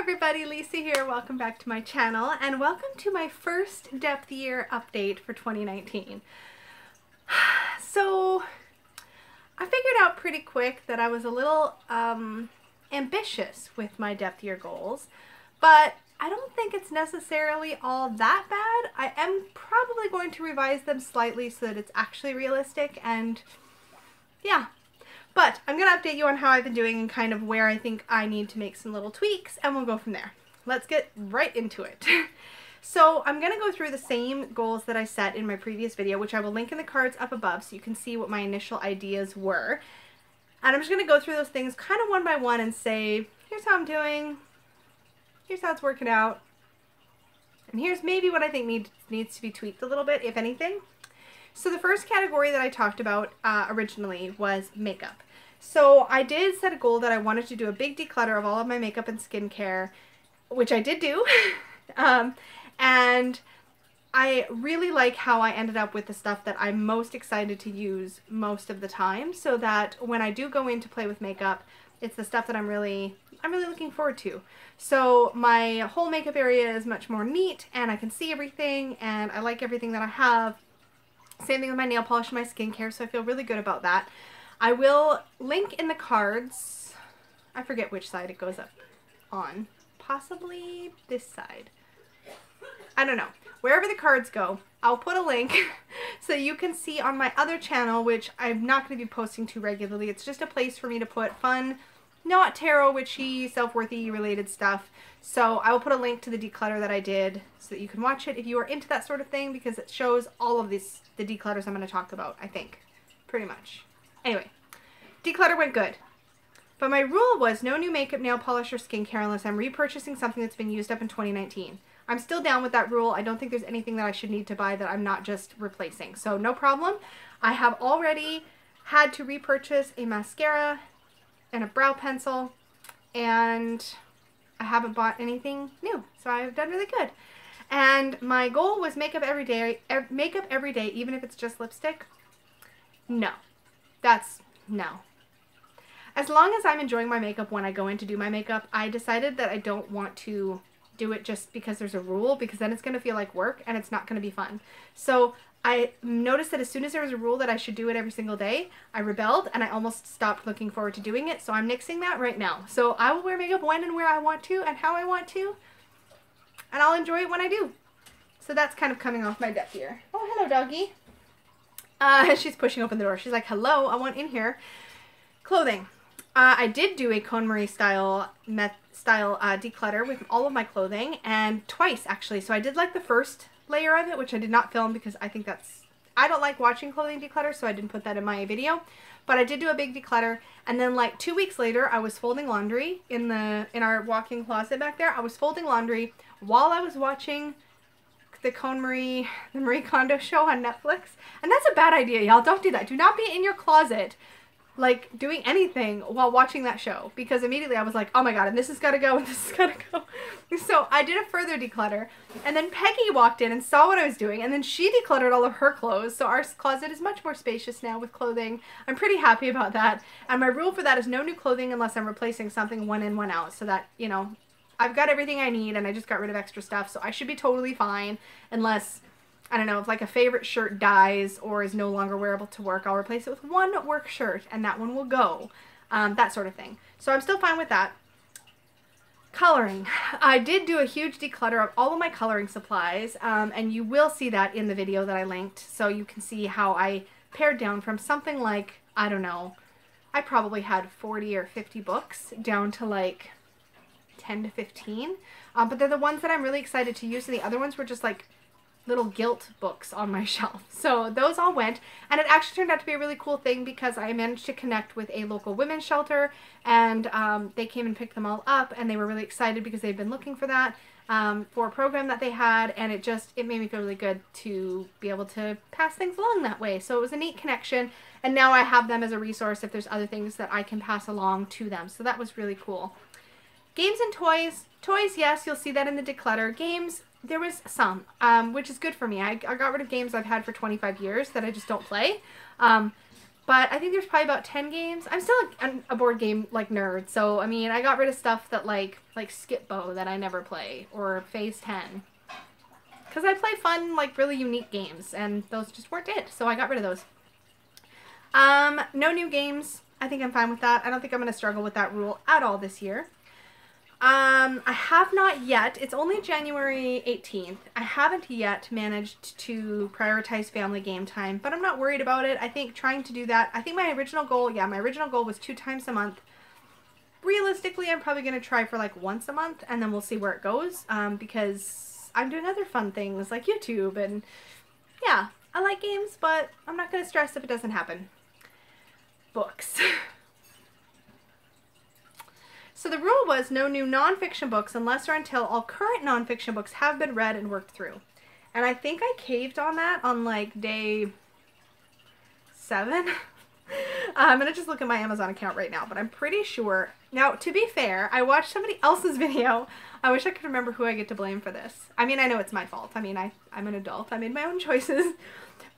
everybody, Lisa here. Welcome back to my channel and welcome to my first depth year update for 2019. So I figured out pretty quick that I was a little ambitious with my depth year goals, but I don't think it's necessarily all that bad. I am probably going to revise them slightly so that it's actually realistic, and yeah. But I'm going to update you on how I've been doing and kind of where I think I need to make some little tweaks, and we'll go from there. Let's get right into it. So I'm going to go through the same goals that I set in my previous video, which I will link in the cards up above so you can see what my initial ideas were. And I'm just going to go through those things kind of one by one and say, here's how I'm doing, here's how it's working out, and here's maybe what I think needs to be tweaked a little bit, if anything. So the first category that I talked about originally was makeup. So I did set a goal that I wanted to do a big declutter of all of my makeup and skincare, which I did do. And I really like how I ended up with the stuff that I'm most excited to use most of the time, so that when I do go in to play with makeup, it's the stuff that I'm really looking forward to. So my whole makeup area is much more neat and I can see everything and I like everything that I have. Same thing with my nail polish and my skincare, so I feel really good about that. I will link in the cards, I forget which side it goes up on, possibly this side. I don't know. Wherever the cards go, I'll put a link so you can see on my other channel, which I'm not going to be posting too regularly. It's just a place for me to put fun, not tarot, witchy, self-worthy related stuff. So I will put a link to the declutter that I did so that you can watch it if you are into that sort of thing, because it shows all of the declutters I'm going to talk about, I think. Pretty much. Anyway, declutter went good. But my rule was no new makeup, nail polish, or skincare unless I'm repurchasing something that's been used up in 2019. I'm still down with that rule. I don't think there's anything that I should need to buy that I'm not just replacing. So no problem. I have already had to repurchase a mascara and a brow pencil, and I haven't bought anything new, so I've done really good. And my goal was makeup every day, even if it's just lipstick. No, no. As long as I'm enjoying my makeup when I go in to do my makeup, I decided that I don't want to do it just because there's a rule, because then it's going to feel like work and it's not going to be fun. So I noticed that as soon as there was a rule that I should do it every single day, I rebelled and I almost stopped looking forward to doing it. So I'm nixing that right now. So I will wear makeup when and where I want to and how I want to, and I'll enjoy it when I do. So that's kind of coming off my depth year. Oh, hello, doggy. She's pushing open the door. She's like, hello, I want in here. Clothing. I did do a KonMari style declutter with all of my clothing, and twice actually. So I did like the first layer of it, which I did not film because I think I don't like watching clothing declutter, so I didn't put that in my video. But I did do a big declutter, and then like 2 weeks later I was folding laundry in our walk-in closet back there. I was folding laundry while I was watching the Marie Kondo show on Netflix. And that's a bad idea, y'all. Don't do that. Do not be in your closet like doing anything while watching that show, because immediately I was like, oh my god, and this has got to go and this has got to go. So I did a further declutter, and then Peggy walked in and saw what I was doing, and then she decluttered all of her clothes. So our closet is much more spacious now with clothing. I'm pretty happy about that. And my rule for that is no new clothing unless I'm replacing something one in, one out, so that, you know, I've got everything I need and I just got rid of extra stuff. So I should be totally fine, unless, I don't know, if like a favorite shirt dies or is no longer wearable to work, I'll replace it with one work shirt and that one will go. That sort of thing. So I'm still fine with that. Coloring. I did do a huge declutter of all of my coloring supplies, and you will see that in the video that I linked, so you can see how I pared down from something like, I don't know, I probably had 40 or 50 books down to like 10 to 15. But they're the ones that I'm really excited to use, and the other ones were just like little guilt books on my shelf. So those all went, and it actually turned out to be a really cool thing because I managed to connect with a local women's shelter, and they came and picked them all up, and they were really excited because they'd been looking for that for a program that they had, and it made me feel really good to be able to pass things along that way. So it was a neat connection, and now I have them as a resource if there's other things that I can pass along to them. So that was really cool. Games and toys. Toys, yes, you'll see that in the declutter. Games, there was some, which is good for me. I got rid of games I've had for 25 years that I just don't play. But I think there's probably about 10 games. I'm still a board game like nerd, so I mean, I got rid of stuff that like Skip-Bo that I never play, or Phase 10. Because I play fun, like really unique games, and those just weren't it, so I got rid of those. No new games. I think I'm fine with that. I don't think I'm going to struggle with that rule at all this year. I have not yet, it's only January 18th, I haven't yet managed to prioritize family game time, but I'm not worried about it. I think trying to do that, I think my original goal was 2 times a month. Realistically, I'm probably going to try for like once a month, and then we'll see where it goes, because I'm doing other fun things like YouTube, and yeah, I like games, but I'm not going to stress if it doesn't happen. Books. So the rule was no new nonfiction books unless or until all current nonfiction books have been read and worked through. And I think I caved on that on like day 7. I'm going to just look at my Amazon account right now, but I'm pretty sure. Now, to be fair, I watched somebody else's video. I wish I could remember who I get to blame for this. I mean, I know it's my fault. I mean, I'm an adult. I made my own choices.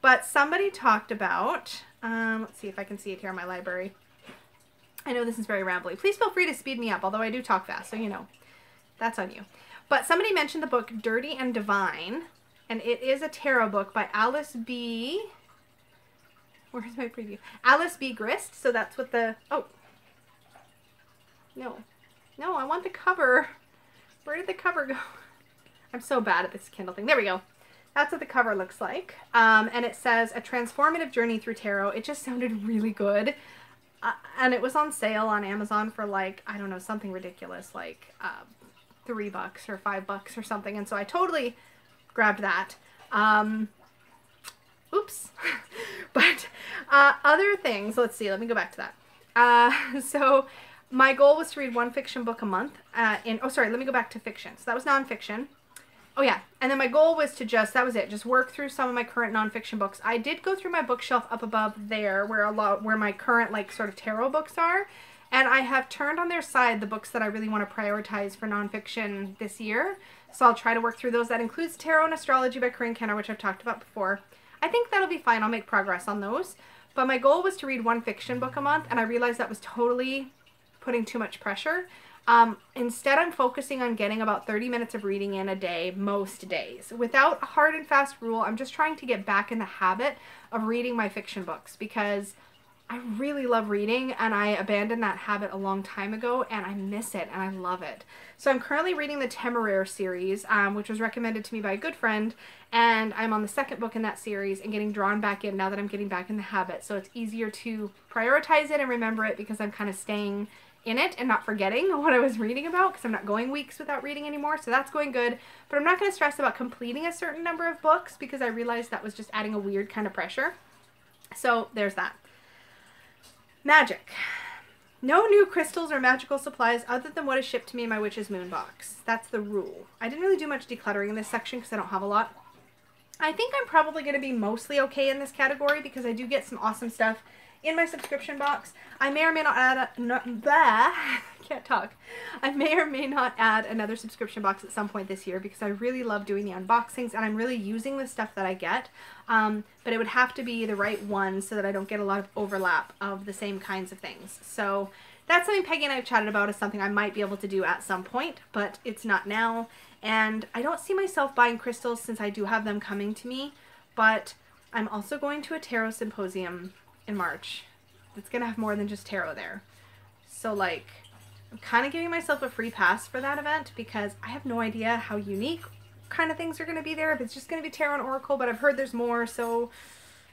But somebody talked about, let's see if I can see it here in my library. I know this is very rambly. Please feel free to speed me up, although I do talk fast, so you know, that's on you. But somebody mentioned the book Dirty and Divine, and it is a tarot book by Alice B. Where's my preview? Alice B. Grist, so that's what the, oh. No, I want the cover. Where did the cover go? I'm so bad at this Kindle thing. There we go. That's what the cover looks like. And it says, a transformative journey through tarot. It just sounded really good. And it was on sale on Amazon for like, I don't know, something ridiculous, like $3 or $5 or something. And so I totally grabbed that. Oops. But other things, let's see, let me go back to that. So my goal was to read 1 fiction book a month. Oh, sorry, let me go back to fiction. So that was nonfiction. Oh yeah, and then my goal was to that was it, just work through some of my current nonfiction books. I did go through my bookshelf up above there where my current like sort of tarot books are, and I have turned on their side the books that I really want to prioritize for nonfiction this year. So I'll try to work through those. That includes Tarot and Astrology by Corinne Kenner, which I've talked about before. I think that'll be fine. I'll make progress on those. But my goal was to read 1 fiction book a month, and I realized that was totally putting too much pressure. Instead, I'm focusing on getting about 30 minutes of reading in a day, most days. Without a hard and fast rule, I'm just trying to get back in the habit of reading my fiction books because I really love reading, and I abandoned that habit a long time ago, and I miss it, and I love it. So I'm currently reading the Temeraire series, which was recommended to me by a good friend, and I'm on the 2nd book in that series and getting drawn back in now that I'm getting back in the habit. So it's easier to prioritize it and remember it because I'm kind of staying in it and not forgetting what I was reading about because I'm not going weeks without reading anymore, so that's going good. But I'm not going to stress about completing a certain number of books because I realized that was just adding a weird kind of pressure. So there's that. Magic. No new crystals or magical supplies other than what is shipped to me in my Witch's Moon box. That's the rule. I didn't really do much decluttering in this section because I don't have a lot. I think I'm probably going to be mostly okay in this category because I do get some awesome stuff in my subscription box. I may or may not add can't talk. I may or may not add another subscription box at some point this year because I really love doing the unboxings and I'm really using the stuff that I get. But it would have to be the right one so that I don't get a lot of overlap of the same kinds of things. So that's something Peggy and I have chatted about as something I might be able to do at some point, but it's not now. And I don't see myself buying crystals since I do have them coming to me, but I'm also going to a tarot symposium in March. It's gonna have more than just tarot there. So like, I'm kind of giving myself a free pass for that event because I have no idea how unique kind of things are gonna be there. If it's just gonna be tarot and oracle, but I've heard there's more, so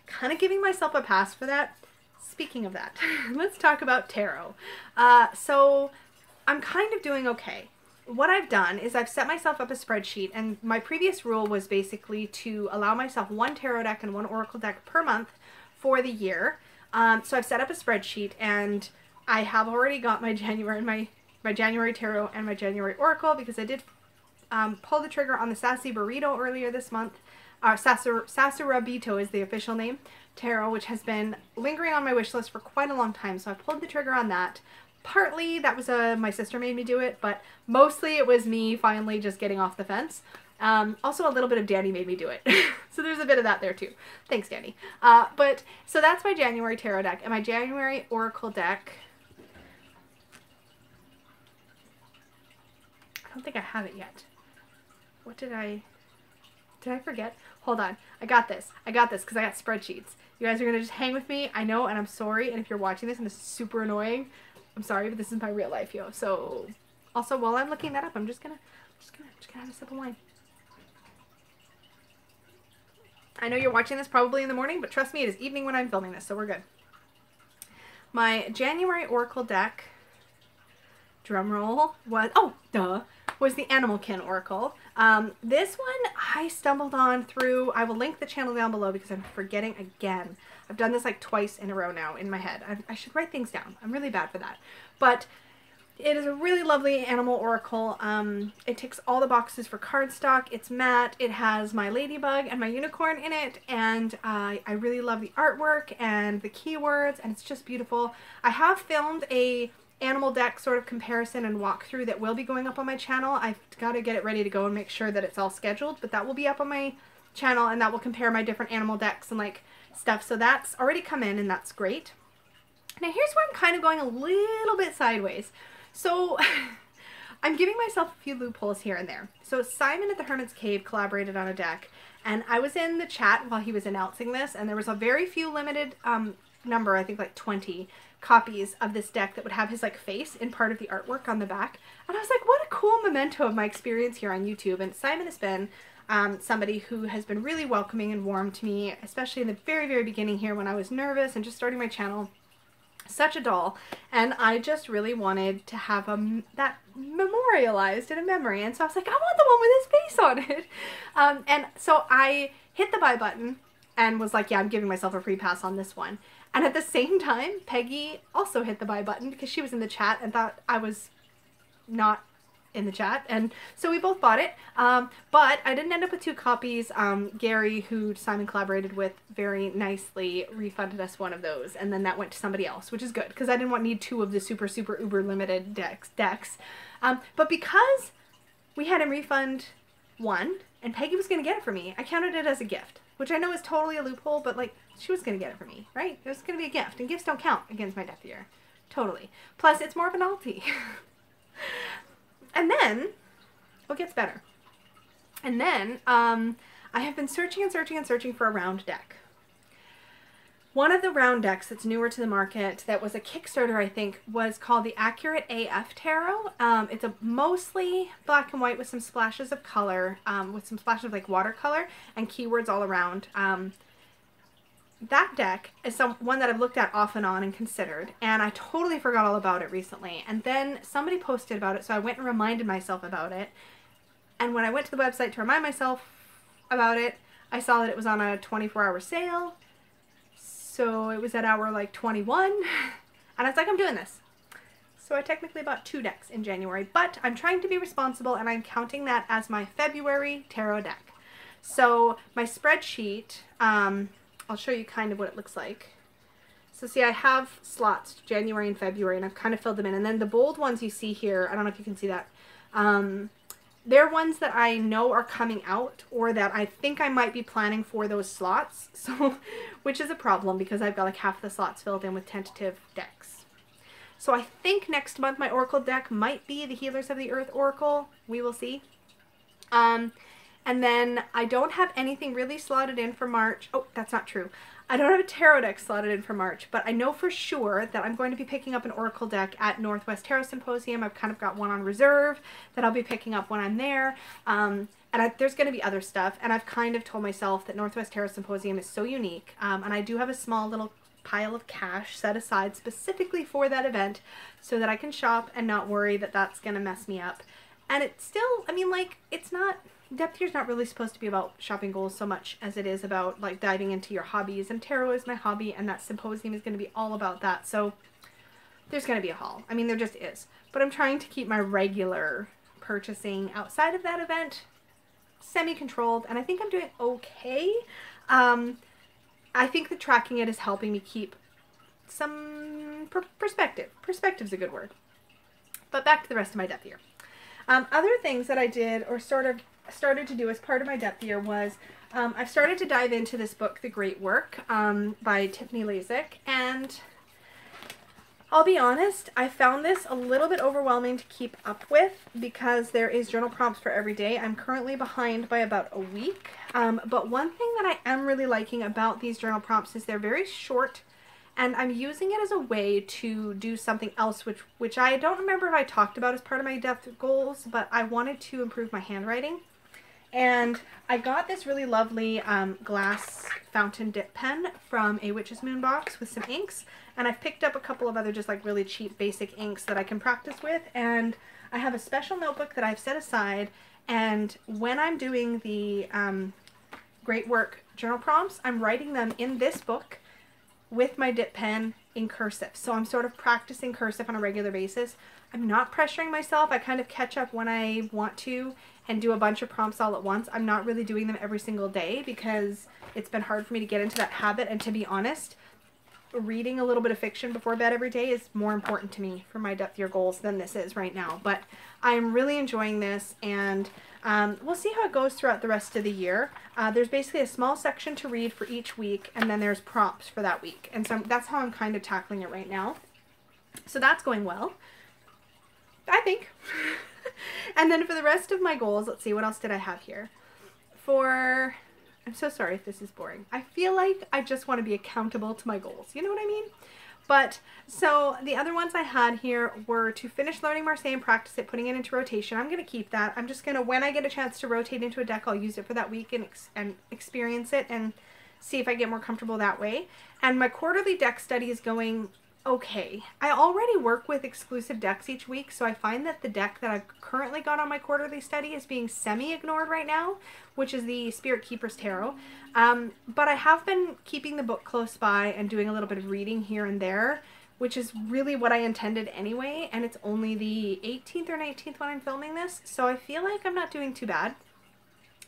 kind of giving myself a pass for that. Speaking of that, let's talk about tarot. So I'm kind of doing okay. What I've done is I've set myself up a spreadsheet, and my previous rule was basically to allow myself 1 tarot deck and 1 oracle deck per month for the year. So I've set up a spreadsheet, and I have already got my January my January tarot and my January oracle because I did pull the trigger on the Sassy Burrito earlier this month. Sassurabito is the official name, tarot, which has been lingering on my wish list for quite a long time. So I pulled the trigger on that. Partly that was my sister made me do it, but mostly it was me finally just getting off the fence. Also a little bit of Danny made me do it. So there's a bit of that there too. Thanks, Danny. But so that's my January tarot deck. And my January oracle deck, I don't think I have it yet. What did I forget? Hold on. I got this because I got spreadsheets. You guys are going to just hang with me. I know, and I'm sorry. And if you're watching this and this is super annoying, I'm sorry, but this is my real life, yo. So also while I'm looking that up, I'm just gonna have a sip of wine. I know you're watching this probably in the morning, but trust me, it is evening when I'm filming this, so we're good. My January oracle deck, drumroll, was the Animalkin Oracle. This one I stumbled on through, I will link the channel down below because I'm forgetting again. I've done this like twice in a row now in my head. I should write things down. I'm really bad for that. But it is a really lovely animal oracle. It ticks all the boxes for cardstock. It's matte. It has my ladybug and my unicorn in it, and I really love the artwork and the keywords, and it's just beautiful. I have filmed a animal deck sort of comparison and walkthrough that will be going up on my channel. I've got to get it ready to go and make sure that it's all scheduled, but that will be up on my channel, and that will compare my different animal decks and like stuff. So that's already come in, and that's great. Now here's where I'm kind of going a little bit sideways. So I'm giving myself a few loopholes here and there. So Simon at the Hermit's Cave collaborated on a deck, and I was in the chat while he was announcing this, and there was a very few limited number, I think like 20 copies of this deck that would have his like face in part of the artwork on the back. And I was like, what a cool memento of my experience here on YouTube. And Simon has been somebody who has been really welcoming and warm to me, especially in the very, very beginning here when I was nervous and just starting my channel. Such a doll, and I just really wanted to have that memorialized in a memory, and so I was like, I want the one with his face on it. And so I hit the buy button and was like, yeah, I'm giving myself a free pass on this one. And at the same time, Peggy also hit the buy button because she was in the chat and thought I was not in the chat, and so we both bought it, but I didn't end up with 2 copies. Gary, who Simon collaborated with, very nicely refunded us one of those, and then that went to somebody else, which is good because I didn't need 2 of the super uber limited decks. But because we had him refund 1 and Peggy was going to get it for me, I counted it as a gift, which I know is totally a loophole, but like, she was going to get it for me, right? It was going to be a gift, and gifts don't count against my death year. Totally. Plus, it's more of a novelty. And then, it gets better. And then, I have been searching and searching and searching for a round deck. One of the round decks that's newer to the market that was a Kickstarter, I think, was called the Accurate AF Tarot. It's a mostly black and white with some splashes of color, with some splashes of like watercolor and keywords all around. That deck is one that I've looked at off and on and considered, and I totally forgot all about it recently. And then somebody posted about it, so I went and reminded myself about it. And when I went to the website to remind myself about it, I saw that it was on a 24-hour sale. So it was at hour like 21, and I was like, I'm doing this. So I technically bought 2 decks in January, but I'm trying to be responsible, and I'm counting that as my February tarot deck. So my spreadsheet, I'll show you kind of what it looks like. So see, I have slots, January and February, and I've kind of filled them in. And then the bold ones you see here, I don't know if you can see that, they're ones that I know are coming out, or that I think I might be planning for those slots, so which is a problem because I've got like half the slots filled in with tentative decks. So I think next month my Oracle deck might be the Healers of the Earth Oracle. We will see. And then I don't have anything really slotted in for March. Oh, that's not true. I don't have a tarot deck slotted in for March, but I know for sure that I'm going to be picking up an Oracle deck at Northwest Tarot Symposium. I've kind of got one on reserve that I'll be picking up when I'm there. There's going to be other stuff, and I've kind of told myself that Northwest Tarot Symposium is so unique, and I do have a small little pile of cash set aside specifically for that event so that I can shop and not worry that that's going to mess me up. And it's still, I mean, like, it's not... Depth year's not really supposed to be about shopping goals so much as it is about like diving into your hobbies, and tarot is my hobby, and that symposium is going to be all about that. So there's going to be a haul. I mean, there just is. But I'm trying to keep my regular purchasing outside of that event semi-controlled, and I think I'm doing okay. I think that tracking it is helping me keep perspective. Perspective's a good word. But back to the rest of my depth year. Other things that I did or sort of started to do as part of my depth year was I've started to dive into this book, The Great Work, by Tiffany Lazick, and I'll be honest, I found this a little bit overwhelming to keep up with because there is journal prompts for every day. I'm currently behind by about a week, but one thing that I am really liking about these journal prompts is they're very short, and I'm using it as a way to do something else, which I don't remember if I talked about as part of my depth goals, but I wanted to improve my handwriting. And I got this really lovely glass fountain dip pen from a Witch's Moon box with some inks. And I've picked up a couple of other just like really cheap basic inks that I can practice with. And I have a special notebook that I've set aside. And when I'm doing the Great Work journal prompts, I'm writing them in this book with my dip pen in cursive. So I'm sort of practicing cursive on a regular basis. I'm not pressuring myself. I kind of catch up when I want to and do a bunch of prompts all at once. I'm not really doing them every single day because it's been hard for me to get into that habit. And to be honest, reading a little bit of fiction before bed every day is more important to me for my depth year goals than this is right now. But I'm really enjoying this, and we'll see how it goes throughout the rest of the year. There's basically a small section to read for each week, and then there's prompts for that week. And so that's how I'm kind of tackling it right now. So that's going well, I think. And then for the rest of my goals, let's see, what else did I have here? I'm so sorry if this is boring. I feel like I just want to be accountable to my goals. You know what I mean? But, so the other ones I had here were to finish learning Marseille and practice it, putting it into rotation. I'm going to keep that. I'm just going to, when I get a chance to rotate into a deck, I'll use it for that week and experience it and see if I get more comfortable that way. And my quarterly deck study is going okay. I already work with exclusive decks each week, so I find that the deck that I've currently got on my quarterly study is being semi-ignored right now, which is the Spirit Keeper's Tarot. But I have been keeping the book close by and doing a little bit of reading here and there, which is really what I intended anyway, and it's only the 18th or 19th when I'm filming this, so I feel like I'm not doing too bad.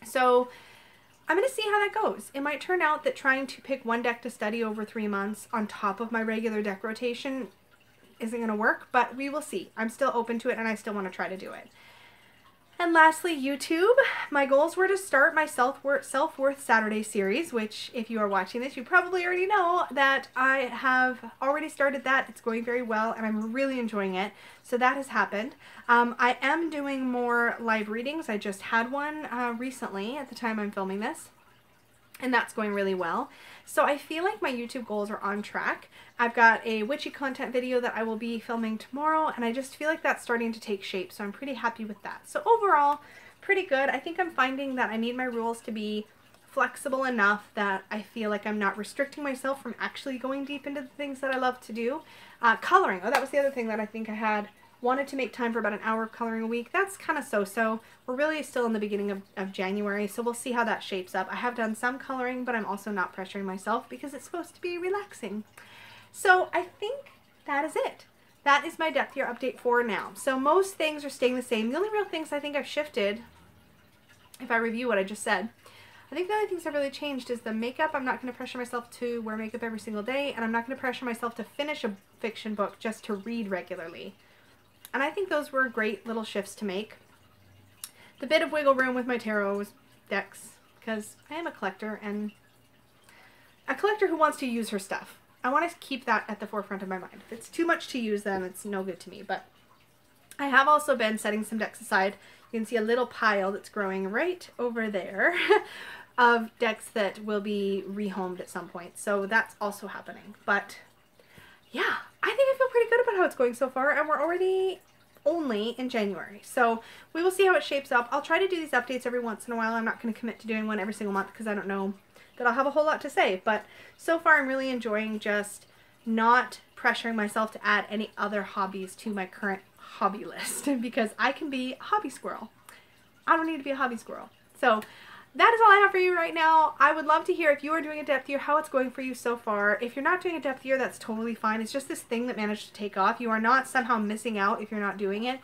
So I'm going to see how that goes. It might turn out that trying to pick one deck to study over 3 months on top of my regular deck rotation isn't going to work, but we will see. I'm still open to it, and I still want to try to do it. And lastly, YouTube. My goals were to start my Self-Worth Saturday series, which if you are watching this, you probably already know that I have already started that. It's going very well, and I'm really enjoying it. So that has happened. I am doing more live readings. I just had one recently at the time I'm filming this, and that's going really well. So I feel like my YouTube goals are on track. I've got a witchy content video that I will be filming tomorrow, and I just feel like that's starting to take shape, so I'm pretty happy with that. So overall, pretty good. I think I'm finding that I need my rules to be flexible enough that I feel like I'm not restricting myself from actually going deep into the things that I love to do. Coloring. Oh, that was the other thing that I think I had wanted to make time for about an hour of coloring a week. That's kind of so-so. We're really still in the beginning of January, so we'll see how that shapes up. I have done some coloring, but I'm also not pressuring myself because it's supposed to be relaxing. So I think that is it. That is my depth year update for now. So most things are staying the same. The only real things I think I've shifted, if I review what I just said, I think the only things that really changed is the makeup. I'm not going to pressure myself to wear makeup every single day, and I'm not going to pressure myself to finish a fiction book just to read regularly. And I think those were great little shifts to make. The bit of wiggle room with my tarot decks, because I am a collector, and a collector who wants to use her stuff. I want to keep that at the forefront of my mind. If it's too much to use, then it's no good to me. But I have also been setting some decks aside. You can see a little pile that's growing right over there of decks that will be rehomed at some point. So that's also happening. But yeah, I think I feel pretty good about how it's going so far, and we're already only in January. So we will see how it shapes up. I'll try to do these updates every once in a while. I'm not going to commit to doing one every single month because I don't know that I'll have a whole lot to say. But so far I'm really enjoying just not pressuring myself to add any other hobbies to my current hobby list because I can be a hobby squirrel. I don't need to be a hobby squirrel. So that is all I have for you right now. I would love to hear if you are doing a depth year, how it's going for you so far. If you're not doing a depth year, that's totally fine. It's just this thing that managed to take off. You are not somehow missing out if you're not doing it.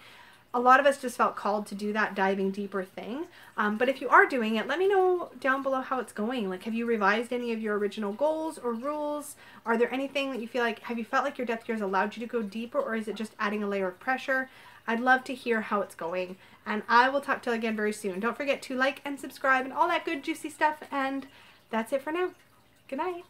a lot of us just felt called to do that diving deeper thing. But if you are doing it, let me know down below how it's going. Like, have you revised any of your original goals or rules? Are there anything that you feel like, have you felt like your death gears allowed you to go deeper, or is it just adding a layer of pressure? I'd love to hear how it's going. And I will talk to you again very soon. Don't forget to like and subscribe and all that good juicy stuff. And that's it for now. Good night.